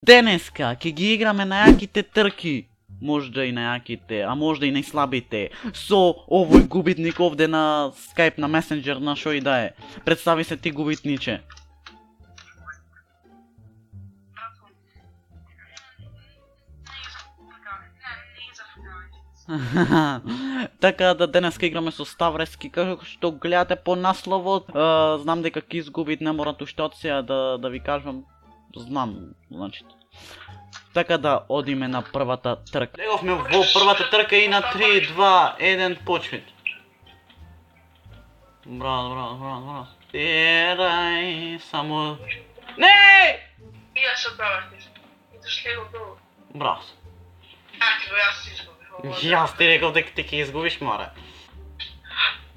Денеска ќе ги играме најаките трки. Можда и најаките, а можда и најслабите. Со овој губитник овде на Skype, на Messenger, на шо и да е. Представи се ти, губитниче. Така да денеска играме со Ставрески, како што гледате по насловот, знам дека ќе изгубит, не мора уште од сега да ви кажам, знам, значи. Така да одиме на првата трка. Леговме во првата трка и на 3, 2, 1, почвит. Браво. Терај, само... Не! И јас се правам, идеш лего долу. Браво. Јас се изгубих. Јас ти реков дека ти ќе изгубиш, море.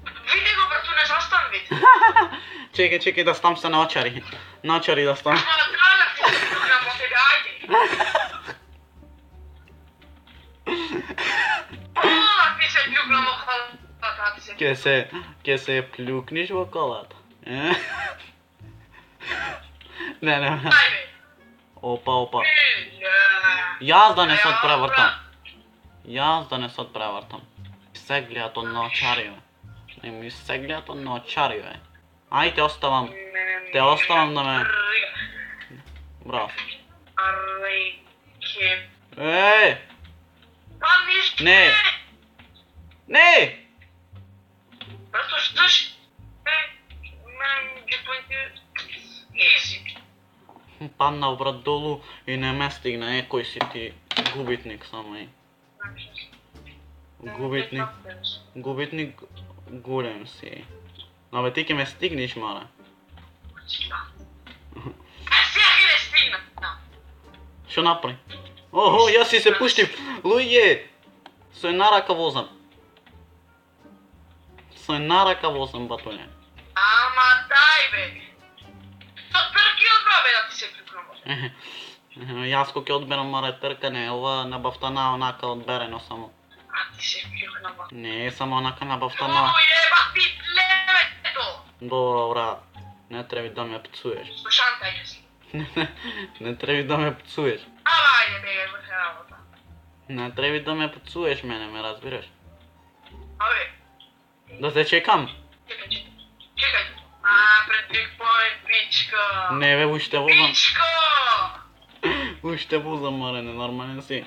Види го, брато, не застан, види. Чекај да стам се наочари. Наочари да стам. Тралев ти се програма, сега, ајде. Колак ти се плюкнам во колата, ти се. Ке се плюкниш во колата. Не. Ајде. Опа. Јас да не се отпревртам. Се гледат од наочарио. Не ми се гледат од наочарио. Ај, те оставам да ме... Браво. Арреке. Еј! Па ништо Не! Брато, штош? Мен ги поинти... Изи. Паднав, брат, долу и не ме стигна. Кој си ти губитник само и. Губитник голем си. Но бе, ти ке ме стигниш, маре. Сега ќе не стигна. Шо направи? Охо, јас си се пуштив. Луѓе! Со една рака возам. Батоње. Ама дај, бе. Со трки одбра, бе, да ти се клюкнам. Јас ко ќе одберам, маре, тркане, ова на бафтана онака одберено само. А ти се клюкнам. Не, само онака на О, бафтана. еба ти племето! Добро, брат. Не треби да ме пцуеш. Слушанта ќе си. Не треби да ме пцуеш. Ама ајде, бе, врхе работа. Не треби да ме пцуеш мене, ме разбираш? Абе, Да те чекам? чекај. Пред чекпоинт, пичка. Не бе, уште возам. Пичка! Уште возам, маре, ненормален си.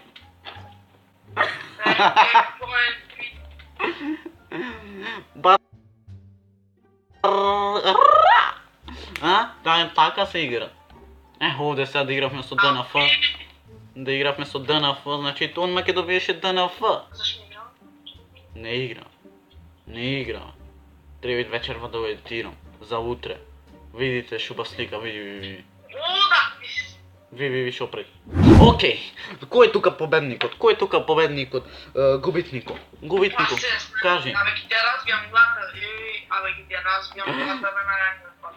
Пред чекпоинт, Ба... А? Така се игра. Овде сега да игравме со ДНФ. Значи он ме ке добиеше ДНФ. Зашто не играм? Не играм. Треба вечерва да го едитирам. За утре. Видите шуба слика, види. Ода, мис. Ви шо пред. Окей. Кој е тука победникот? Губитникот. Кажи. Абе, ќе ја разбијам глата. На најаква.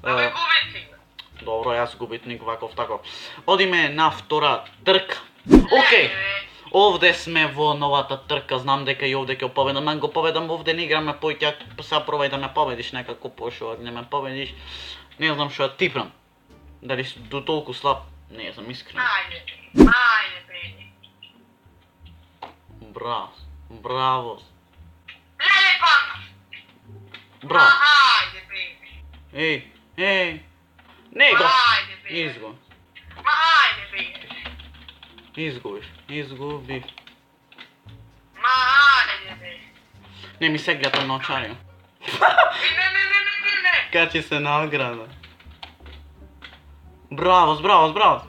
Абе, губитник. Добро, јас губитник, ваков таков. Одиме на втора трка. Окей. Овде сме во новата трка, знам дека и овде ќе победам, мен го победам, овде не играме појќа, сега пробај да ме победиш некако пошо, не ме победиш, не знам што ја типрам. Дали си до толку слаб, не знам, искрено. Ајде, беди. Браво. Леле, панна. Браво. Ајде, беди. Ей. Не го. Ајде, беди. Изгубив. Ајде, беди. Изгубив. Ајде, беди. Не ми се гледа на очарио. Не. Качи се на ограда. Браво. Браво.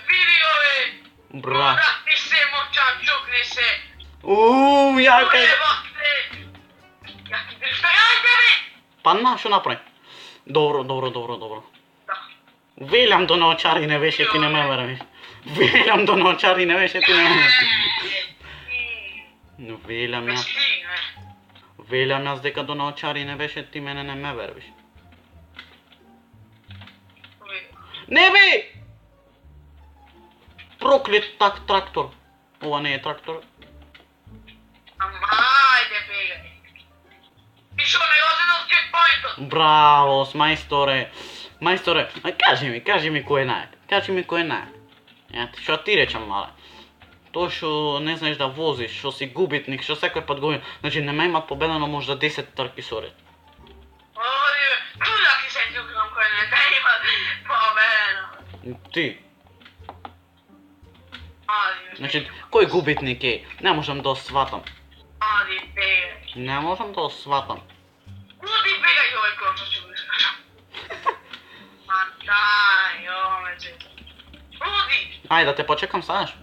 Види ове. Браво. Ти се мочан, чукни се. Јака е. Ја ти дрифтагајте, бе. Падна, шо направи? Добро. Да. Велам до наочари не беше, ти не ме вервиш. Велам јас дека до наочари не беше, ти мене не ме вервиш. Не бе! Проклет трактор. Ова не е трактор. Ама ајде, бегај. Ти шо не оди на Браво, мајсторе. Мајсторе, кажи ми кој е најак. Кажи ми кој е најак. Ето, што ти речам, мале. Тоа што не знаеш да возиш, што си губитник, што секој пат го... Значи, не ме имат победено можда 10 трки со ред. Оди бе, куда ти се љубам кој не те има победено? Ти. Оди бе. Значи, кој губитник е? Не можам да сватам. Оди бе. Не можам да сватам. Оди бегај овој конча ќе го искажам. Ма дај, омеđe. Оди. Ајде да те почекам, садаш?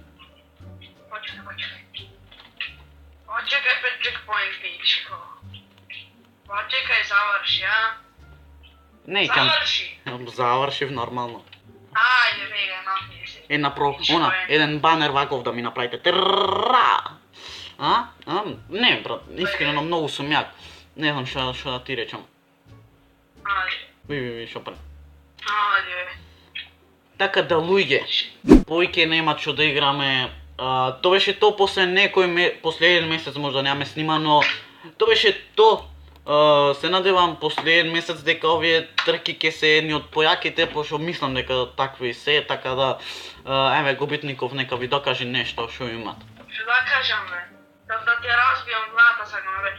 Почекај пред чекпоинт пичко. Почекај заврши, а? Не икам. Заврши. Завршив нормално. Ајде бегај, напни се. Еден банер ваков да ми направите. Тра! Не, брат, искрено многу сум јак. Не знам што да ти речам. Ајде. Ви, шо пре. Ајде бе. Така да луѓе, повеќе нема што да играме. Тоа беше то после последен месец можда немаме снимано. Тоа беше то. Се надевам последен месец дека овие трки ќе се едни од појаките, пошто мислам дека такви се, така да еве губитников нека ви докаже нешто што имат. Што да кажам бе? Да ти разбијам главата сакам бе.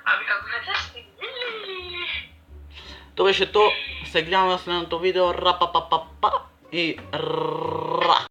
Аби како не те стигни. Тоа беше то. Се гледаме на следното видео. Рапапапапа и